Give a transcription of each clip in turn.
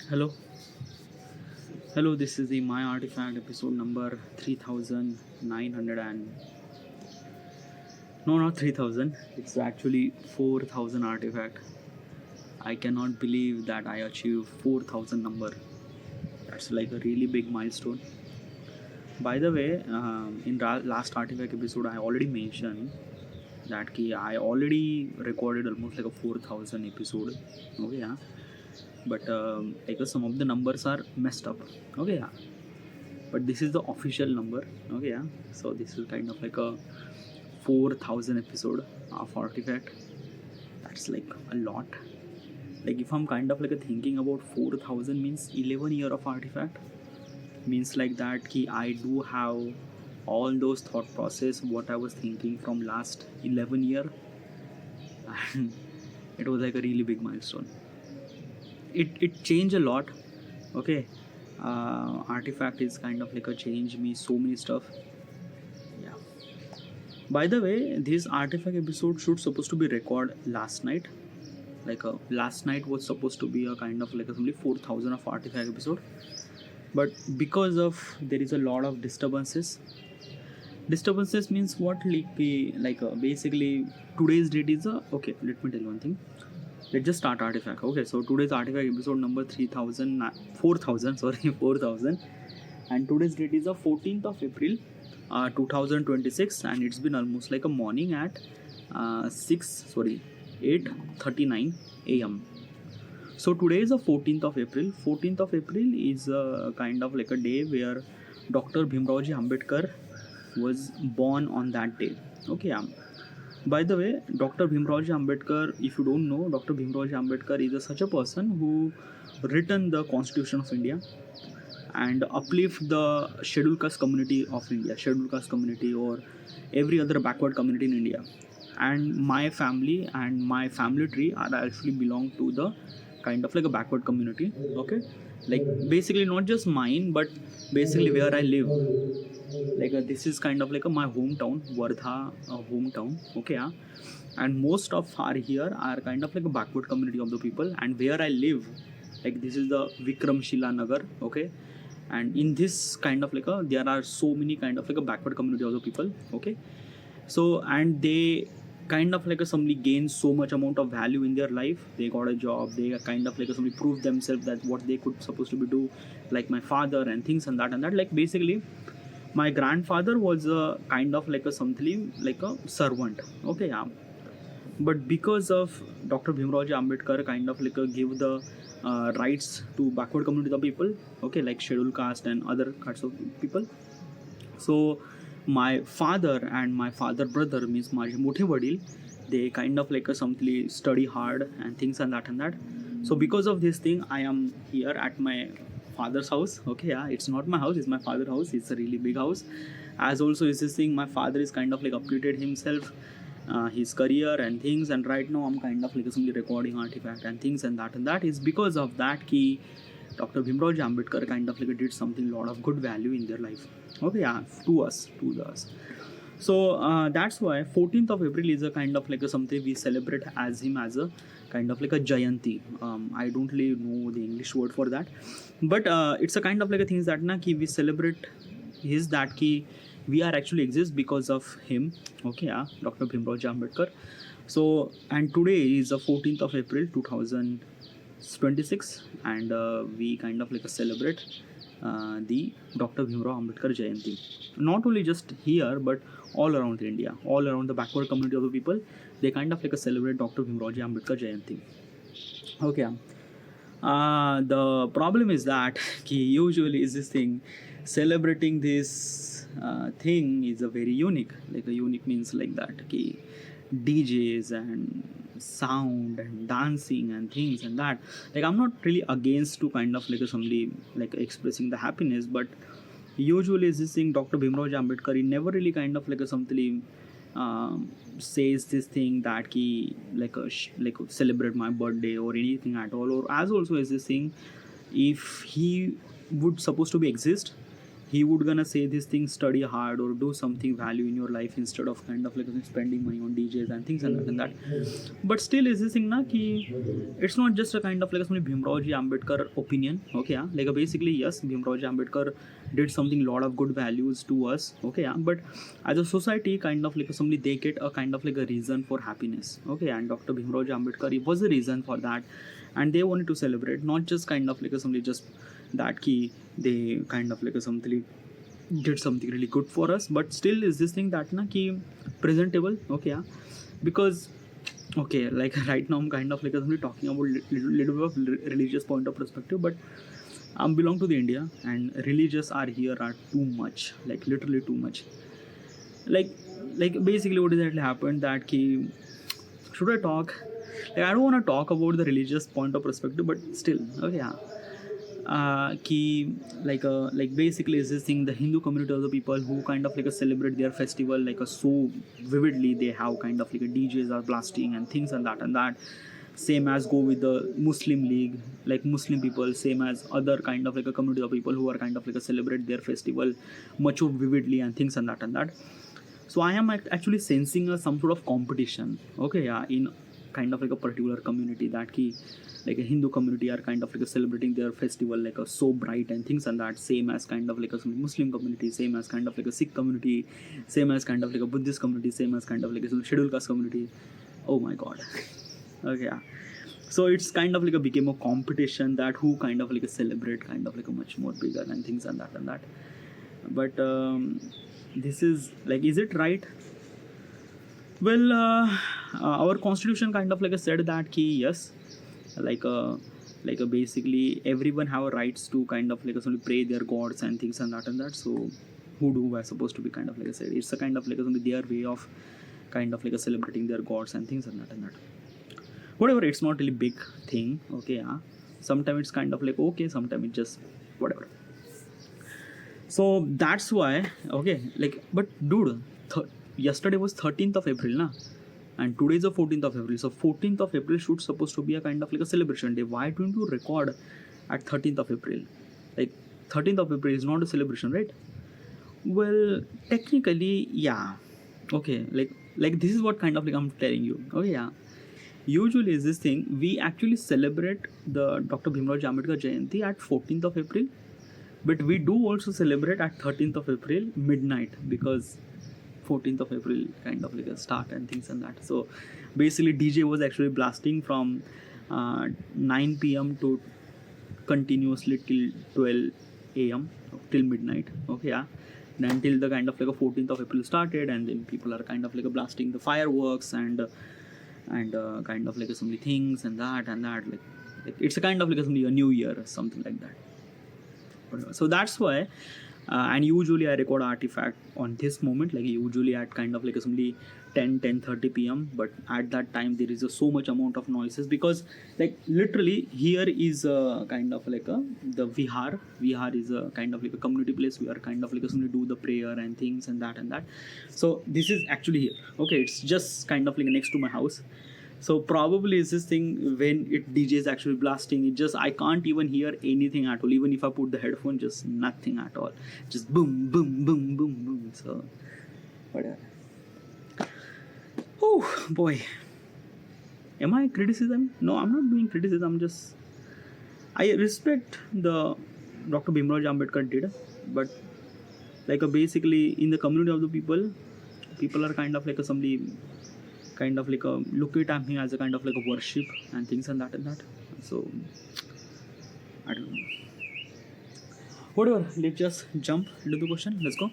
Hello, hello. This is the My Artifact episode number 3900 and no, not 3000. It's actually 4000 artifact. I cannot believe that I achieved 4000 number. That's like a really big milestone. By the way, in last artifact episode, I already mentioned that I already recorded almost like a 4000 episode. Okay, yeah. But like some of the numbers are messed up. Okay, yeah. But this is the official number. Okay, yeah. So this is kind of like a 4000 episode of Artifact. That's like a lot. Like if I'm kind of like a thinking about 4000 means 11 year of Artifact, means like that I do have all those thought process what I was thinking from last 11 year. And it was like a really big milestone. It changed a lot. Okay, Artifact is kind of like a change me so many stuff. Yeah. By the way, this Artifact episode should supposed to be recorded last night. Like last night was supposed to be a kind of like only 4000 of Artifact episode, but because of there is a lot of disturbances means what, like basically today's date is okay, let me tell you one thing. Let's just start Artifact. Okay, so today's Artifact episode number 4000 sorry 4000, and today's date is the 14th of April 2026, and it's been almost like a morning at 8:39 a.m. So today is the 14th of April. 14th of April is kind of like a day where Dr. Bhimrao Ambedkar was born on that day. Okay, by the way, Dr. Bhimrao Ambedkar, if you don't know, Dr. Bhimrao Ambedkar is such a person who written the Constitution of India and uplift the scheduled caste community of India, scheduled caste community or every other backward community in India. And my family and my family tree are actually belong to the kind of like a backward community. Okay, like basically not just mine, but basically where I live. Like this is kind of like my hometown, Wardha hometown. Okay, yeah. And most of our here are kind of like a backward community of the people. And where I live, like this is the Vikramshila Nagar. Okay, and in this kind of like there are so many kind of like a backward community of the people. Okay, so and they kind of like somebody gains so much amount of value in their life. They got a job, they kind of like somebody prove themselves that what they could supposed to be do, like my father and things and that. Like basically my grandfather was a kind of like a something like a servant. Okay, yeah. But because of Dr. Bhimrao Ambedkar kind of like give the rights to backward community of people, okay, like scheduled caste and other kinds of people. So my father and my father brother means my moठे वडील, they kind of like something study hard and things and that. So because of this thing I am here at my father's house. Okay, yeah, it's not my house, it's my father's house. It's a really big house. As also is this thing, my father is kind of like updated himself, his career and things, and right now I'm kind of like simply recording Artifact and things and that is because of that Dr. Bhimrao Ambedkar kind of like did something lot of good value in their life. Okay, yeah, to us. So that's why 14th of April is a kind of like something we celebrate as him as a kind of like a Jayanti. I don't really know the English word for that, but it's a kind of like a things that we celebrate his that we are actually exist because of him. Okay, yeah, Dr. Bhimrao Ambedkar. So and today is the 14th of April 2026, and we kind of like celebrate the Dr. Bhimrao Ambedkar Jayanti. Not only just here, but all around India, all around the backward community of the people, they kind of like celebrate Dr. Bhimrao Ambedkar Jayanti. Okay. The problem is that usually is this thing, celebrating this thing is a very unique. Like a unique means like that. DJs and sound and dancing and things and that. Like I'm not really against to kind of like somebody like expressing the happiness, but usually is this thing Dr. Bhimrao Ambedkar he never really kind of like something says this thing that like celebrate my birthday or anything at all, or as also is this thing if he would supposed to be exist, he would gonna say this thing, study hard or do something value in your life instead of kind of like spending money on DJs and things and that. But still is this thing na ki it's not just a kind of like a Bhimrao Ambedkar opinion. Okay, yeah, like basically yes, Bhimrao Ambedkar did something lot of good values to us. Okay, yeah, but as a society kind of like somebody they get a kind of like a reason for happiness. Okay, and Dr. Bhimrao Ambedkar was the reason for that, and they wanted to celebrate not just kind of like somebody just that key they kind of like something did something really good for us, but still is this thing that na ki presentable. Okay, yeah, because okay, like right now I'm kind of like somebody talking about little bit of religious point of perspective, but I belong to the India and religious are here are too much, like literally too much. Like basically what exactly happened that ki should I talk, like I don't want to talk about the religious point of perspective, but still okay, yeah. Ki like basically is this thing the Hindu community of the people who kind of like celebrate their festival like so vividly, they have kind of like DJs are blasting and things and that. Same as go with the Muslim League, like Muslim people, same as other kind of like a community of people who are kind of like celebrate their festival much more vividly and things and that. So I am actually sensing some sort of competition. Okay, yeah, in kind of like a particular community that ki like a Hindu community are kind of like celebrating their festival like a so bright and things and that, same as kind of like a Muslim community, same as kind of like a Sikh community, same as kind of like a Buddhist community, same as kind of like a scheduled caste community. Oh my god. Okay, yeah. So it's kind of like a became a competition that who kind of like a celebrate kind of like a much more bigger and things and that. But this is like, is it right? Well, our constitution kind of like said that ki yes, like basically everyone have rights to kind of like only pray their gods and things and that. So who do are supposed to be kind of like I said, it's a kind of like only their way of kind of like celebrating their gods and things and that. Whatever, it's not really big thing. Okay, yeah, sometimes it's kind of like okay, sometimes it's just whatever. So that's why okay, like but dude, yesterday was 13th of April na, and today is the 14th of April. So 14th of April should supposed to be a kind of like a celebration day. Why don't you record at 13th of April? Like 13th of April is not a celebration, right? Well, technically, yeah. Okay, like this is what kind of like I'm telling you. Oh yeah. Usually is this thing, we actually celebrate the Dr. Bhimrao Ambedkar Jayanti at 14th of April, but we do also celebrate at 13th of April midnight, because 14th of April kind of like a start and things and that. So basically DJ was actually blasting from 9 p.m. to continuously till 12 a.m. till midnight. Okay, yeah. And until the kind of like a 14th of April started, and then people are kind of like blasting the fireworks and kind of like so many things and that like it's a kind of like a new year or something like that. So that's why and usually I record Artifact on this moment, like usually at kind of like somebody 10:30 p.m. but at that time there is so much amount of noises, because like literally here is kind of like the Vihar is a kind of like a community place where kind of like somebody do the prayer and things and that. So this is actually here. Okay, it's just kind of like next to my house. So probably is this thing when it DJ is actually blasting, it just I can't even hear anything at all. Even if I put the headphone, just nothing at all. Just boom, boom, boom, boom, boom. So whatever. Oh boy. Am I criticism? No, I'm not doing criticism. Just I respect the Dr. Bhimrao Ambedkar did, but like basically in the community of the people are kind of like somebody kind of like look at me as a kind of like a worship and things and that. So I don't know. Whatever, let's just jump into the question. Let's go.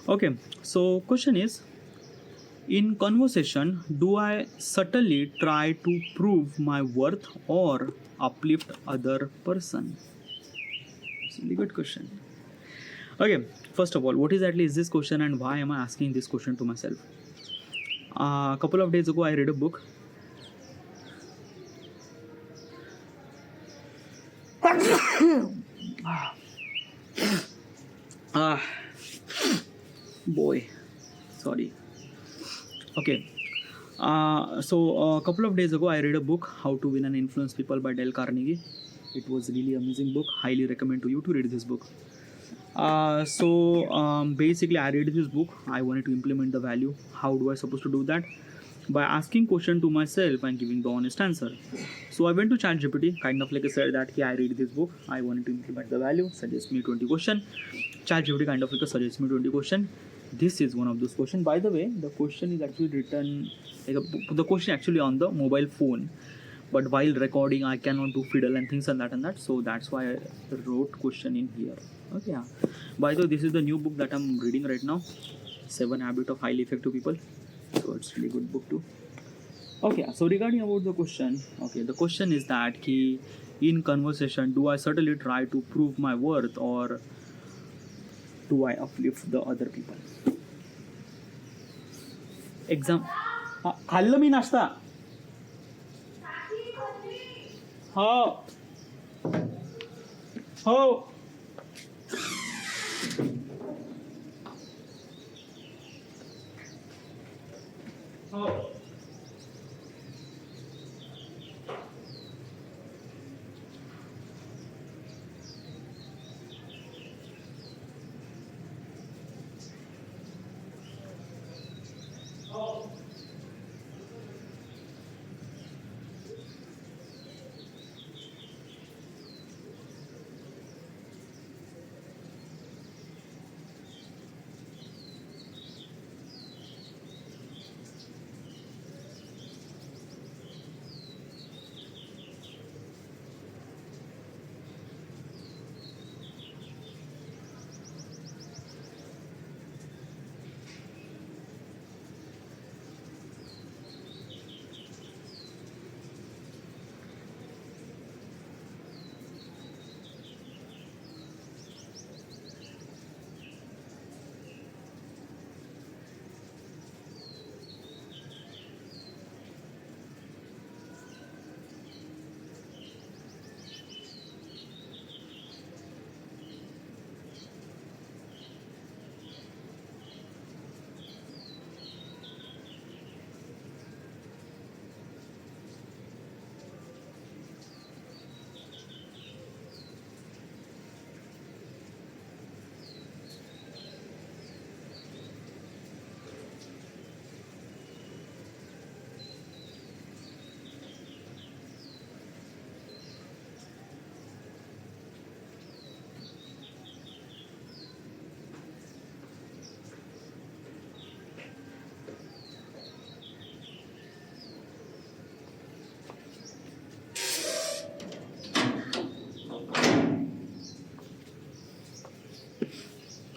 Okay, so question is, in conversation, do I subtly try to prove my worth or uplift other person? It's a really good question. Okay, first of all, what exactly is this question and why am I asking this question to myself? A couple of days ago, I read a book. Boy, sorry. Okay. So a couple of days ago, I read a book, How to Win and Influence People by Dale Carnegie. It was a really amazing book. Highly recommend to you to read this book. Basically, I read this book. I wanted to implement the value. How do I supposed to do that? By asking question to myself and giving the honest answer. So I went to ChatGPT, kind of like I said that I read this book. I wanted to implement the value. Suggest me 20 question. ChatGPT kind of like a suggest me 20 question. This is one of those questions. By the way, the question is actually written the question actually on the mobile phone. But while recording, I cannot do fiddle and things and that. So that's why I wrote question in here. Okay. Yeah. By the way, this is the new book that I'm reading right now. 7 Habits of Highly Effective People. So it's really good book too. Okay. So regarding about the question, the question is that in conversation, do I certainly try to prove my worth or do I uplift the other people? खाल्लं मी नाश्ता. हो हो हो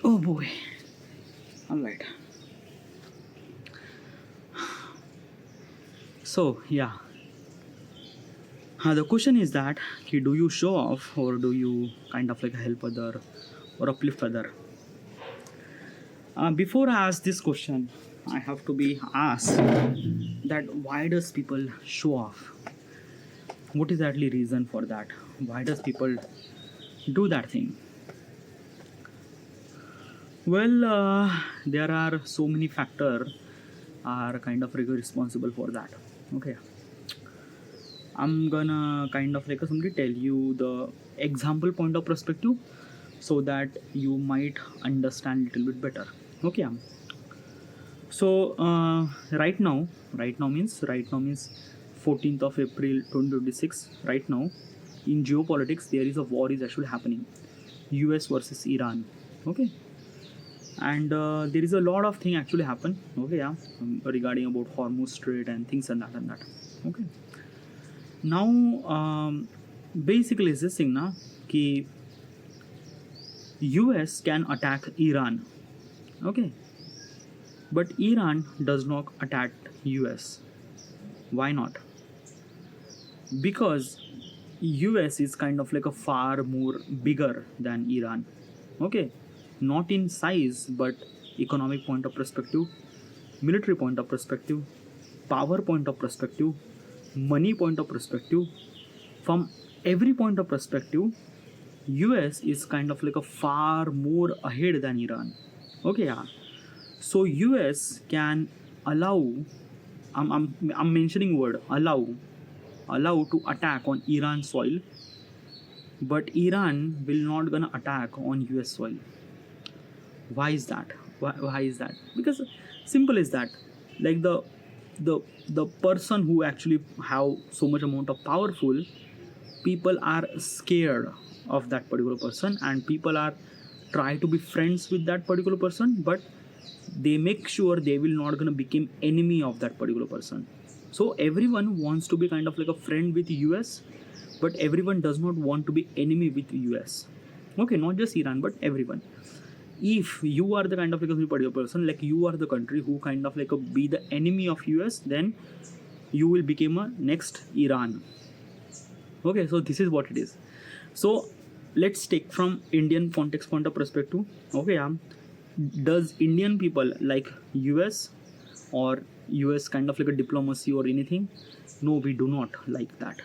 Oh boy. All right. So yeah. The question is that do you show off or do you kind of like help other or uplift other? Before I ask this question, I have to be asked that why does people show off? What is actually reason for that? Why does people do that thing? Well, there are so many factors are kind of really responsible for that. Okay, I'm gonna kind of like somebody tell you the example point of perspective so that you might understand a little bit better. Okay. So right now means 14th of April 2026. Right now, in geopolitics, there is a war is actually happening, US versus Iran. Okay, and there is a lot of thing actually happen. Okay, yeah, regarding about Hormuz Strait and things and that. Okay, now basically is this thing na कि US can attack Iran. Okay, but Iran does not attack US. Why not? Because US is kind of like a far more bigger than Iran. Okay, not in size but economic point of perspective, military point of perspective, power point of perspective, money point of perspective, from every point of perspective, US is kind of like a far more ahead than Iran. Okay, yeah. So US can allow, I'm mentioning word allow to attack on Iran soil, but Iran will not gonna attack on US soil. Why is that? Why is that? Because simple is that, like the the person who actually have so much amount of powerful, people are scared of that particular person, and people are try to be friends with that particular person, but they make sure they will not gonna become enemy of that particular person. So everyone wants to be kind of like a friend with US, but everyone does not want to be enemy with US. Okay, not just Iran, but everyone. If you are the kind of like a particular person, like you are the country who kind of like a, be the enemy of US, then you will become a next Iran. Okay, so this is what it is. So let's take from Indian context point of perspective. Okay, does Indian people like US, or US kind of like a diplomacy or anything? No, we do not like that.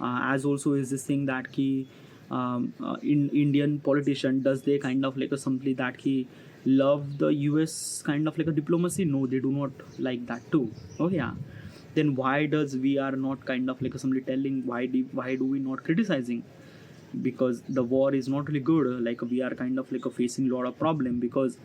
As also is this thing that ki in Indian politician, does they kind of like a simply that he love the US kind of like a diplomacy? No, they do not like that too. Okay, yeah. Then why does we are not kind of like simply telling, why do we not criticizing? Because the war is not really good. Like we are kind of like facing a lot of problem, because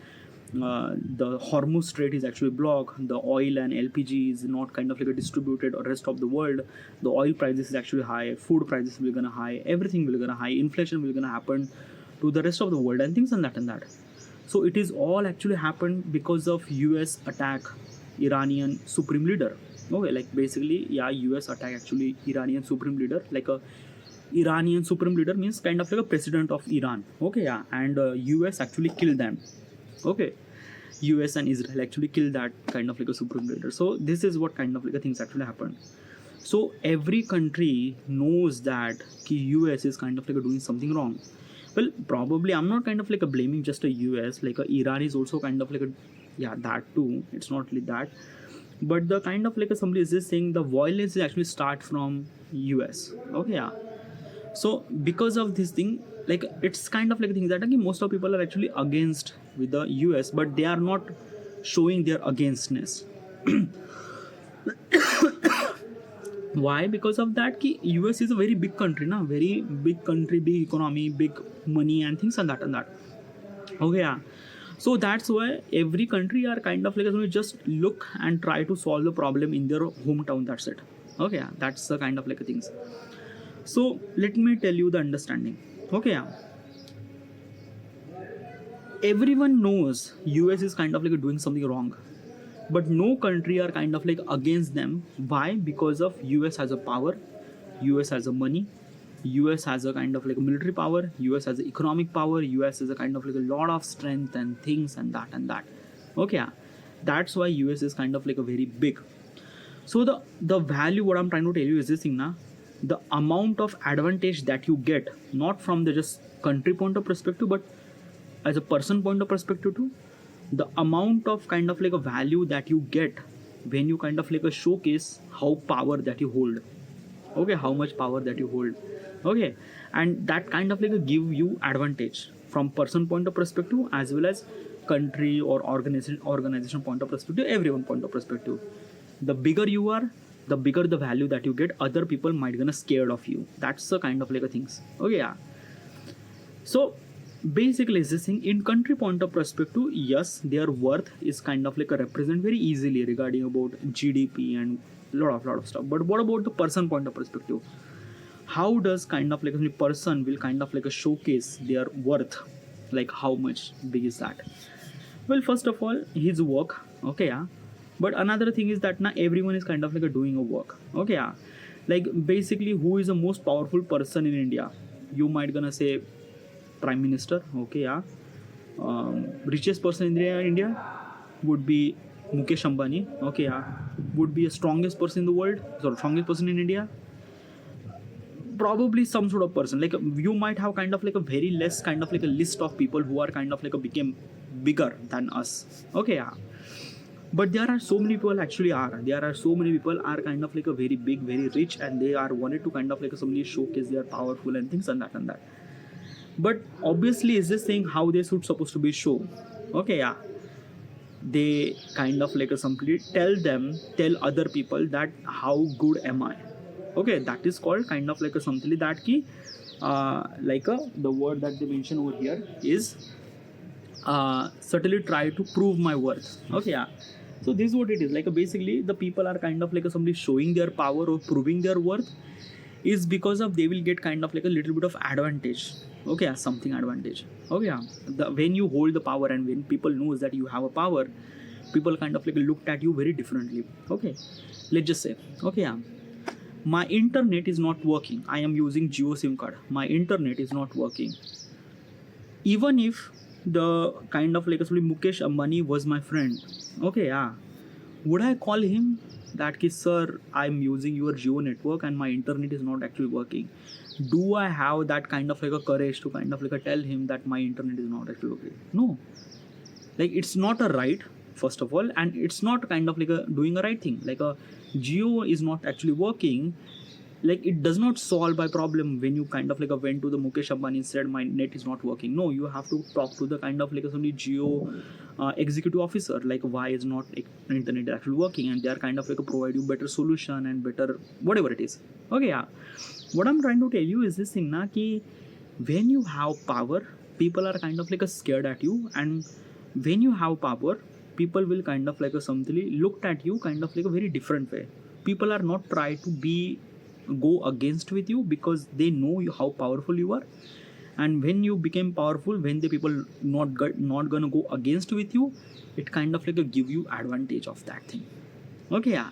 the Hormuz Strait is actually blocked. The oil and LPG is not kind of like distributed or rest of the world. The oil prices is actually high. Food prices will gonna high. Everything will gonna high. Inflation will gonna happen to the rest of the world, and things and that and that. So it is all actually happened because of US attack Iranian supreme leader. Okay, like basically, yeah, US attack actually Iranian supreme leader. Like a Iranian supreme leader means kind of like a president of Iran. Okay, yeah, and US actually killed them. Okay, US and Israel actually killed that kind of like a supreme leader. So this is what kind of like a things actually happened. So every country knows that US is kind of like doing something wrong. Well, probably I'm not kind of like a blaming just a US. Like a Iran is also kind of like a, yeah, that too. It's not really that, but the kind of like a somebody is just saying the violence is actually start from US. Okay, yeah. So because of this thing, like it's kind of like a thing that okay, most of people are actually against with the US, but they are not showing their againstness. Why? Because of that ki US is a very big country, na, very big country, big economy, big money and things and that and that. Okay, yeah. So that's why every country are kind of like just look and try to solve the problem in their hometown. That's it. Okay, yeah. That's the kind of like a things. So let me tell you the understanding. Okay, yeah. Everyone knows US is kind of like doing something wrong, but no country are kind of like against them. Why? Because of US has a power, US has a money, US has a kind of like military power, US has a economic power, US has a kind of like a lot of strength and things and that and that. Okay, yeah. That's why US is kind of like a very big. So the value what I'm trying to tell you is this thing, na, the amount of advantage that you get, not from the just country point of perspective, but as a person point of perspective too, the amount of kind of like a value that you get when you kind of like a showcase how power that you hold. Okay, how much power that you hold. Okay, and that kind of like a give you advantage from person point of perspective, as well as country or organization point of perspective, everyone point of perspective. The bigger you are, the bigger the value that you get, other people might gonna scared of you. That's the kind of like a things. Okay, yeah. So basically is this thing in country point of perspective, yes, their worth is kind of like a represent very easily regarding about GDP and lot of stuff. But what about the person point of perspective? How does kind of like a person will kind of like a showcase their worth? Like how much big is that? Well, first of all, his work. Okay, yeah. But another thing is that now everyone is kind of like a doing a work. Okay, yeah. Like basically, who is the most powerful person in India? You might gonna say Prime Minister. Okay, yeah. Richest person in India would be Mukesh Ambani. Okay, yeah. Would be a strongest person in the world. So strongest person in India. Probably some sort of person. Like you might have kind of like a very less kind of like a list of people who are kind of like a became bigger than us. Okay, yeah. But there are so many people actually are. There are so many people are kind of like a very big, very rich, and they are wanted to kind of like somebody showcase they are powerful and things and that and that. But obviously, is this thing how they should supposed to be show? Okay, yeah. They kind of like a simply tell other people that how good am I. Okay, that is called kind of like a something that ki, like the word that they mention over here is certainly try to prove my worth. Okay, yeah. So this is what it is. Like basically, the people are kind of like somebody showing their power or proving their worth is because of they will get kind of like a little bit of advantage. Okay, yeah, something advantage. Okay, yeah. When you hold the power and when people knows that you have a power, people kind of like looked at you very differently. Okay, let's just say. Okay, yeah. My internet is not working. I am using Jio SIM card. My internet is not working. Even if the kind of like actually Mukesh Ambani was my friend, okay, yeah, would I call him that ki, sir, I'm using your Jio network and my internet is not actually working? Do I have that kind of like a courage to kind of like a tell him that my internet is not actually working? No. Like it's not a right, first of all, and it's not kind of like a doing a right thing. Like a Geo is not actually working. Like it does not solve my problem when you kind of like went to the Mukesh Ambani and said my net is not working. No, you have to talk to the kind of like somebody Geo executive officer, like why is not internet actually working, and they are kind of like provide you better solution and better whatever it is. Okay, yeah. What I'm trying to tell you is this thing na ki when you have power, people are kind of like scared at you, and when you have power, people will kind of like something looked at you kind of like a very different way. People are not try to be go against with you because they know you how powerful you are, and when you became powerful, when the people not gonna go against with you, it kind of like a give you advantage of that thing. Okay, yeah.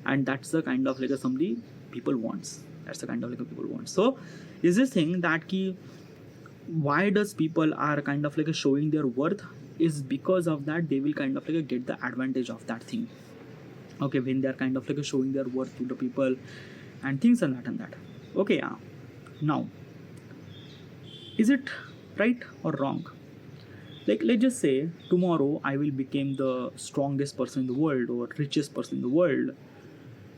And that's the kind of like a somebody people wants. That's the kind of like a people want. So is this thing that ki why does people are kind of like a showing their worth is because of that they will kind of like a get the advantage of that thing. Okay, when they are kind of like a showing their worth to the people and things and that. Okay, yeah. Now, is it right or wrong? Like let's just say tomorrow I will become the strongest person in the world or richest person in the world.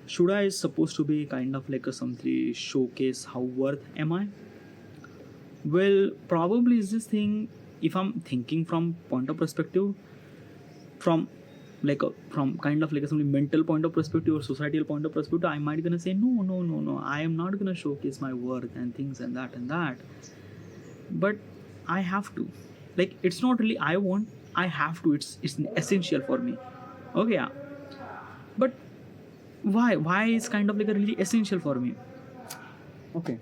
Should I supposed to be kind of like a something showcase how worth am I? Well, probably is this thing, if I'm thinking from point of perspective, from like a from kind of like a some mental point of perspective or societal point of perspective, I might gonna say no, I am not gonna showcase my worth and things and that. But I have to. Like it's not really I want, I have to. It's essential for me. Okay, yeah. But why? Why is kind of like a really essential for me? Okay.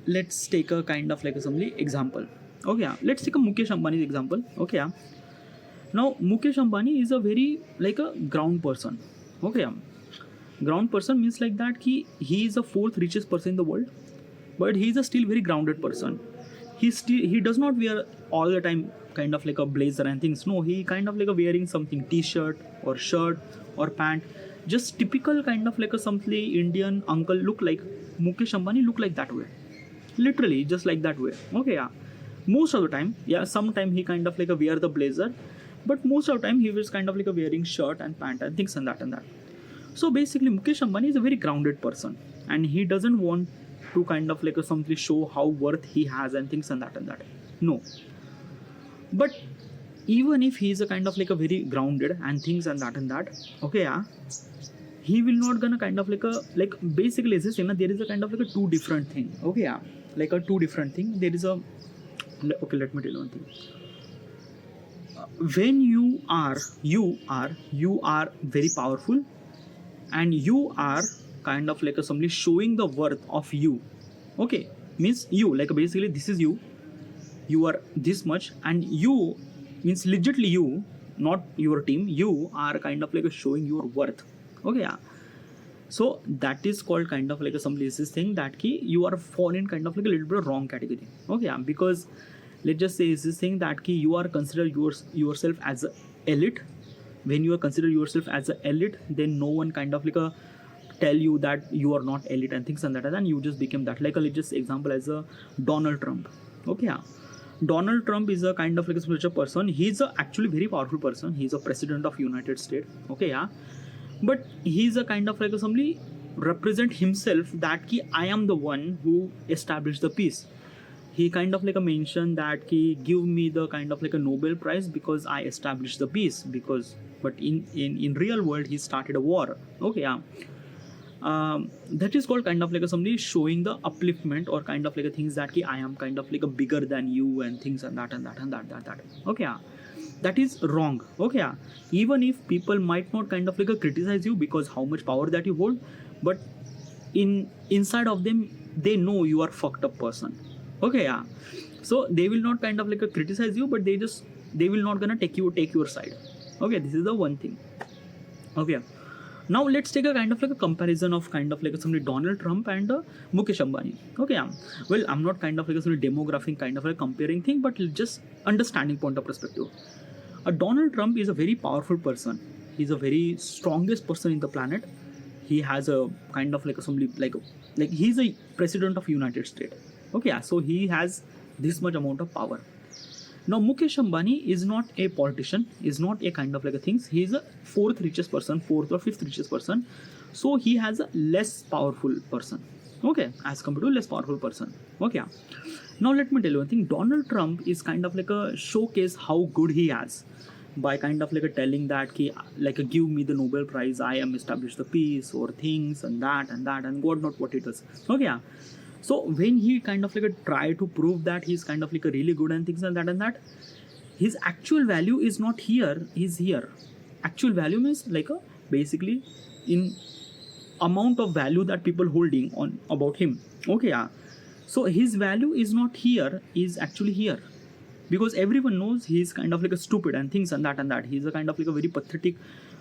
Let's take a kind of like a some example. Okay, yeah. Let's take a Mukesh Ambani's example. Okay, yeah. Now Mukesh Ambani is a very like a ground person. Okay, yeah. Ground person means like that he is the fourth richest person in the world, but he is a still very grounded person. He does not wear all the time kind of like a blazer and things. No, he kind of like a wearing something t-shirt or shirt or pant, just typical kind of like a something Indian uncle look like. Mukesh Ambani look like that way, literally just like that way. Okay, yeah. Most of the time, yeah, sometime he kind of like a wear the blazer, but most of the time he was kind of like a wearing shirt and pant and things and that. So basically Mukesh Ambani is a very grounded person, and he doesn't want to kind of like a something show how worth he has and things and that. No. But even if he is a kind of like a very grounded and things and that, okay, yeah, he will not gonna kind of like a like basically is this, you know, there is a kind of like a two different thing. Okay, yeah, like a two different thing. There is a okay. Let me tell you one thing. When you are very powerful, and you are kind of like a somebody showing the worth of you. Okay, means you like basically this is you are this much, and you means legitly you, not your team. You are kind of like showing your worth. Okay, yeah. So that is called kind of like a some places thing that ki you are falling kind of like a little bit wrong category. Okay, yeah, because let's just say is this thing that ki you are consider yourself as a elite. When you are consider yourself as an elite, then no one kind of like a tell you that you are not elite and things and that, and you just become that. Like a just example as a Donald Trump. Okay, yeah. Donald Trump is a kind of like a spiritual person. He's a actually very powerful person. He's a president of United States. Okay, yeah. But he's a kind of like a somebody represent himself that ki I am the one who established the peace. He kind of like a mention that he give me the kind of like a Nobel Prize because I established the peace. Because but in real world he started a war. Okay, yeah. that is called kind of like a somebody showing the upliftment or kind of like a things that ki I am kind of like a bigger than you and things and that and that and that. Okay, yeah. That is wrong. Okay, yeah. Even if people might not kind of like a criticize you because how much power that you hold, but inside of them they know you are fucked up person. Okay, yeah. So they will not kind of like a criticize you, but they will not gonna take your side. Okay, this is the one thing. Okay, now let's take a kind of like a comparison of kind of like somebody Donald Trump and Mukesh Ambani. Okay, well, I'm not kind of like a sort of demographic kind of like comparing thing, but just understanding point of perspective. Donald Trump is a very powerful person. He's a very strongest person in the planet. He has a kind of like a somebody like he's a president of United States. Okay, so he has this much amount of power. Now, Mukesh Ambani is not a politician, is not a kind of like a things. He is a fourth or fifth richest person. So he has a less powerful person. Okay, as compared to less powerful person. Okay. Now let me tell you one thing. Donald Trump is kind of like a showcase how good he has by kind of like a telling that ki, like a give me the Nobel Prize, I am established the peace or things and that and God not what it is. Okay. So when he kind of like a try to prove that he's kind of like a really good and things and that, his actual value is not here, he's here. Actual value means like a basically in amount of value that people holding on about him. Okay, yeah. So his value is not here, is actually here. Because everyone knows he's kind of like a stupid and things and that. He's a kind of like a very pathetic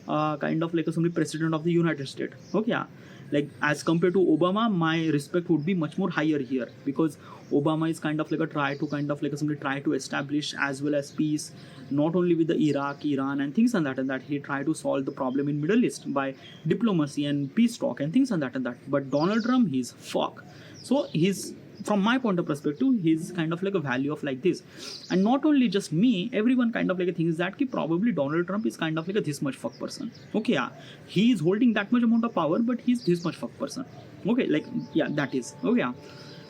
kind of like a somebody president of the United States. Okay, yeah. Like as compared to Obama, my respect would be much more higher here because Obama is kind of like a try to establish as well as peace, not only with the Iraq, Iran and things and that. He tried to solve the problem in Middle East by diplomacy and peace talk and things and that. But Donald Trump, he's fuck. So he's, from my point of perspective, he's kind of like a value of like this. And not only just me, everyone kind of like a thinks that probably Donald Trump is kind of like a this much fuck person. Okay, yeah. He is holding that much amount of power, but he's this much fuck person. Okay, like, yeah, that is. Okay, yeah.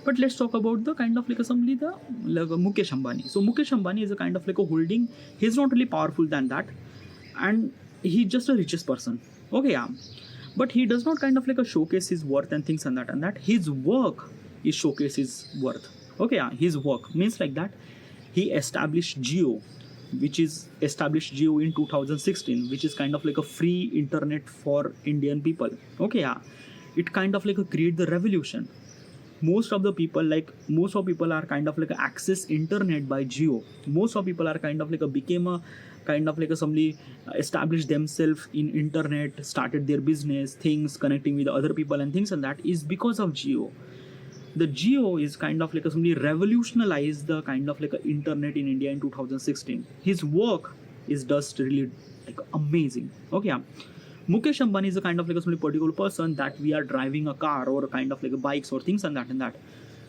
But let's talk about the kind of like somebody, the like Mukesh Ambani. So Mukesh Ambani is a kind of like a holding, he's not really powerful than that. And he's just a richest person. Okay, yeah. But he does not kind of like a showcase his worth and things and that. His work is showcase his worth. Okay, yeah, his work means like that. He established Jio, which is established Jio in 2016, which is kind of like a free internet for Indian people. Okay, yeah, it kind of like a create the revolution. Most of people are kind of like a access internet by Jio. Most of people are kind of like a became a kind of like a somebody established themselves in internet, started their business, things connecting with other people and things, and that is because of Jio. The Jio is kind of like a somebody revolutionized the kind of like a internet in India in 2016. His work is just really like amazing. Okay, yeah. Mukesh Ambani is a kind of like a somebody particular person that we are driving a car or kind of like a bikes or things and that.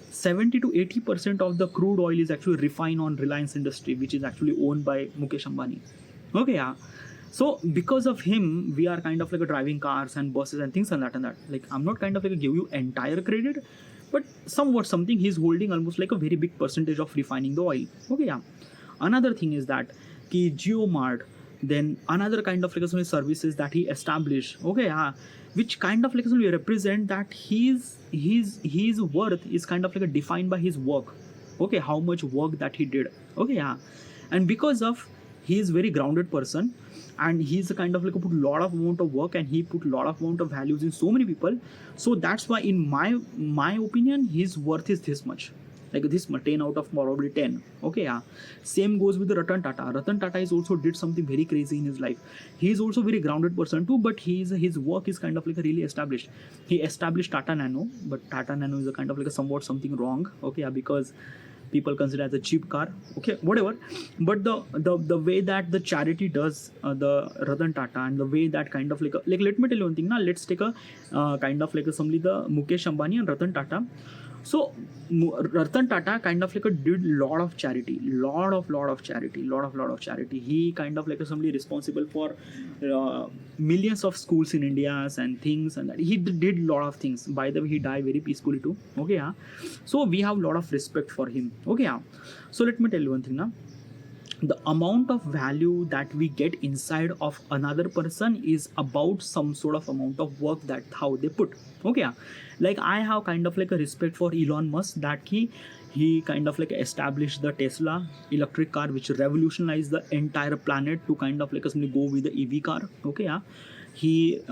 70 to 80% of the crude oil is actually refined on Reliance Industry, which is actually owned by Mukesh Ambani. Okay, yeah. So because of him, we are kind of like a driving cars and buses and things and that. Like I'm not kind of like a give you entire credit, but somewhat something he's holding almost like a very big percentage of refining the oil. Okay, yeah. Another thing is that ki JioMart, then another kind of like services that he established. Okay, yeah, which kind of like represent that his worth is kind of like defined by his work. Okay, how much work that he did. Okay, yeah, and because of he is very grounded person, and he's a kind of like put a lot of amount of work and he put a lot of amount of values in so many people. So that's why in my opinion his worth is this much. Like this 10 out of probably 10. Okay, yeah. Same goes with the Ratan Tata. Ratan Tata is also did something very crazy in his life. He is also very grounded person too, but his work is kind of like really established. He established Tata Nano, but Tata Nano is a kind of like a somewhat something wrong. Okay, yeah, because people consider as a cheap car. Okay, whatever. But the way that the charity does the Ratan Tata and the way that kind of like let me tell you one thing now. Let's take a kind of like somebody the Mukesh Ambani and Ratan Tata. So Ratan Tata kind of like did lot of charity. He kind of like somebody responsible for millions of schools in India and things and that. He did lot of things. By the way, he died very peacefully too. Okay, yeah. So we have lot of respect for him. Okay, yeah. So let me tell you one thing now. the amount of value that we get inside of another person is about some sort of amount of work that how they put. Okay, yeah. Like I have kind of like a respect for Elon Musk, that he kind of like established the Tesla electric car, which revolutionized the entire planet to kind of like simply go with the EV car. Okay, yeah. He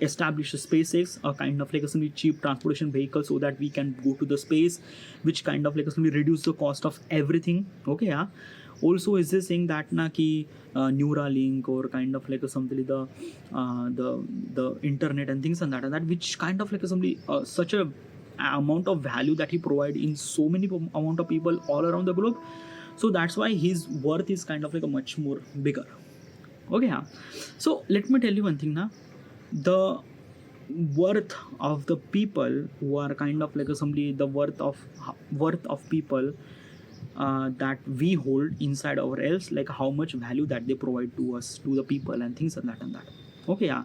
established SpaceX, a kind of like a simply cheap transportation vehicle, so that we can go to the space, which kind of like simply reduce the cost of everything. Okay, yeah. Also is this saying that na ki Neuralink or kind of like a something like the internet and things and that which kind of like a somebody such a amount of value that he provide in so many amount of people all around the globe. So that's why his worth is kind of like a much more bigger. Okay, yeah. So let me tell you one thing now. The worth of the people who are kind of like a somebody, the worth of people that we hold inside ourselves, like how much value that they provide to us, to the people and things and that. Okay, yeah.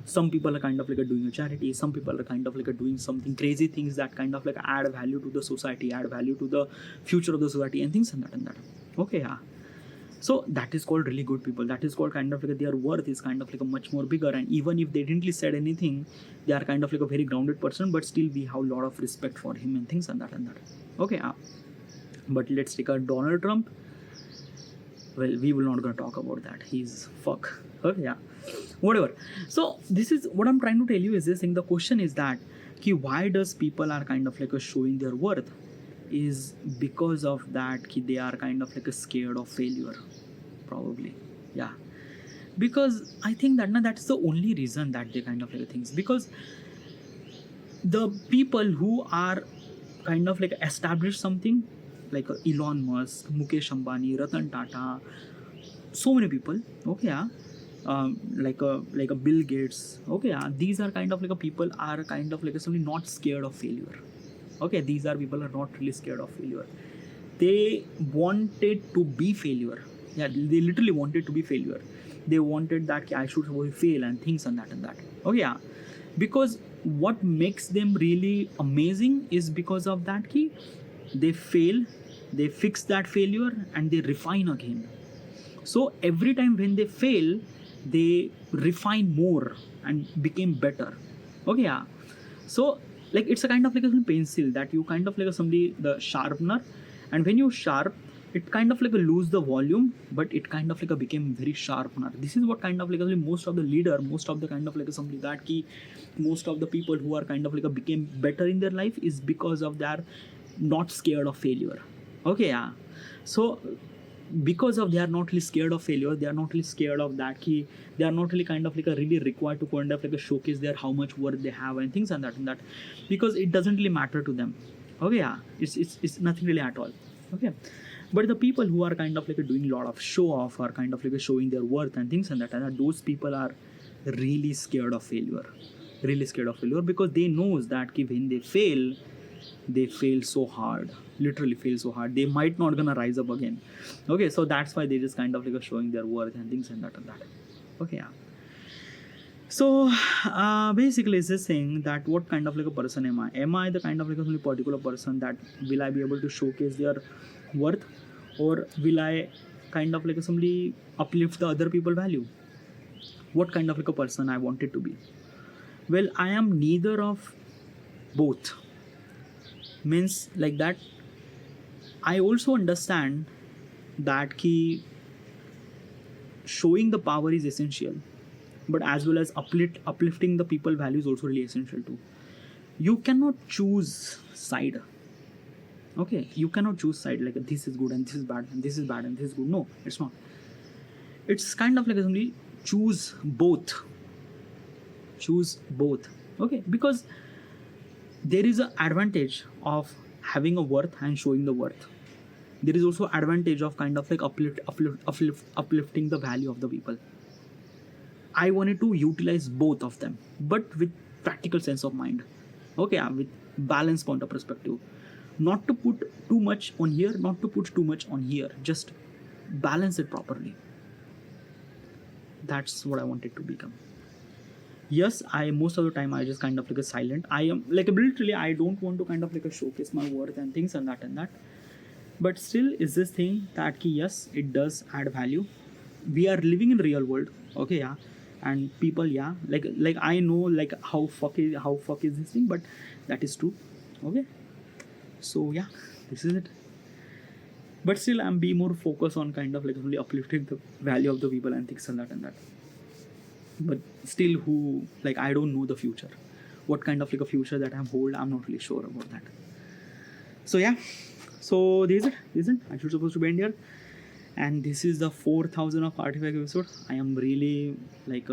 Some people are kind of like doing a charity, some people are kind of like doing something crazy things that kind of like add value to the society, add value to the future of the society and things and that. Okay, yeah. So that is called really good people. That is called kind of like their worth is kind of like a much more bigger, and even if they didn't said anything, they are kind of like a very grounded person, but still we have a lot of respect for him and things and that. Okay, yeah. But let's take a Donald Trump. Well, we will not gonna talk about that. He's fuck. Okay, yeah. Whatever. So this is what I'm trying to tell you is this thing. The question is that why does people are kind of like showing their worth is because of that they are kind of like scared of failure, probably. Yeah. Because I think that's the only reason that they kind of like things, because the people who are kind of like established something like Elon Musk, Mukesh Ambani, Ratan Tata, so many people. Okay, yeah. Like a Bill Gates. Okay, yeah. These are kind of like a people are kind of like somebody not scared of failure. Okay, these are people are not really scared of failure. They wanted to be failure. Yeah, they literally wanted to be failure. They wanted that I should fail and things and that. Okay, yeah. Because what makes them really amazing is because of that key. They fail, they fix that failure, and they refine again. So every time when they fail, they refine more and became better. Okay, yeah. So like it's a kind of like a pencil that you kind of like somebody the sharpener, and when you sharp, it kind of like a lose the volume, but it kind of like a became very sharpener. This is what kind of like a, most of the leader, most of the kind of like a, somebody that key, most of the people who are kind of like a became better in their life is because of their not scared of failure. Okay, yeah. So because of they are not really scared of failure, they are not really scared of that key, they are not really kind of like a really required to kind of like a showcase their how much worth they have and things and that because it doesn't really matter to them. Okay, yeah. It's nothing really at all. Okay, but the people who are kind of like doing a lot of show off or kind of like showing their worth and things and that those people are really scared of failure, really scared of failure, because they knows that when they fail so hard, literally fail so hard, they might not gonna rise up again. Okay, so that's why they just kind of like showing their worth and things and that. Okay, yeah. So basically it's this thing that what kind of like a person am I the kind of like a particular person that will I be able to showcase their worth, or will I kind of like somebody uplift the other people value? What kind of like a person I wanted to be? Well, I am neither of both. Means like that I also understand that key showing the power is essential, but as well as uplifting the people value is also really essential too. You cannot choose side. Okay, you cannot choose side like this is good and this is bad and this is bad and this is good. No, it's not. It's kind of like somebody choose both. Choose both. Okay, because there is an advantage of having a worth and showing the worth. There is also advantage of kind of like uplifting the value of the people. I wanted to utilize both of them, but with practical sense of mind. Okay, with balanced point of perspective. Not to put too much on here, not to put too much on here. Just balance it properly. That's what I wanted to become. Yes, I most of the time I just kind of like a silent. I am like literally I don't want to kind of like a showcase my worth and things and that. but still is this thing that ki, yes, it does add value. We are living in real world, okay, yeah, and people, yeah, like I know like how fuck is this thing, but that is true, okay. So yeah, this is it. But still I'm be more focused on kind of like only uplifting the value of the people and things and that. But still, who, like, I don't know the future, what kind of like a future that I'm hold, I'm not really sure about that. So yeah, so this is it. I should supposed to be end here, and this is the 4000 of artifact episode. I am really like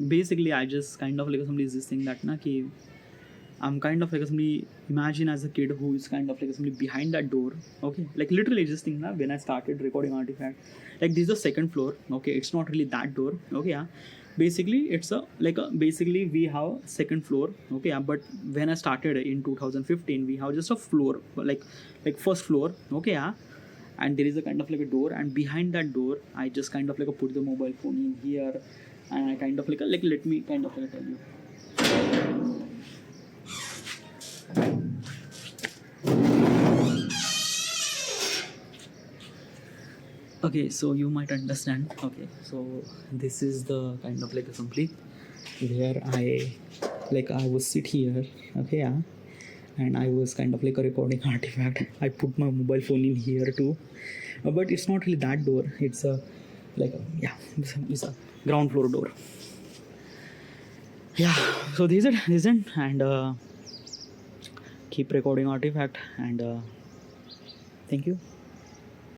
basically I just kind of like somebody is this thing that na ki I'm kind of like somebody, imagine as a kid who is kind of like somebody behind that door, okay, like literally just think na when I started recording artifact, like this is the second floor, okay, it's not really that door, okay, yeah, basically it's a like a basically we have second floor, okay, yeah, but when I started in 2015 we have just a floor, like first floor, okay, yeah, and there is a kind of like a door, and behind that door I just kind of like put the mobile phone in here, and I kind of like let me kind of like tell you. Okay, so you might understand. Okay, so this is the kind of like assembly where I was sit here, okay, yeah, and I was kind of like a recording artifact. I put my mobile phone in here too, but it's not really that door. It's a yeah, it's a ground floor door. Yeah, so this is it, and keep recording artifact, and thank you.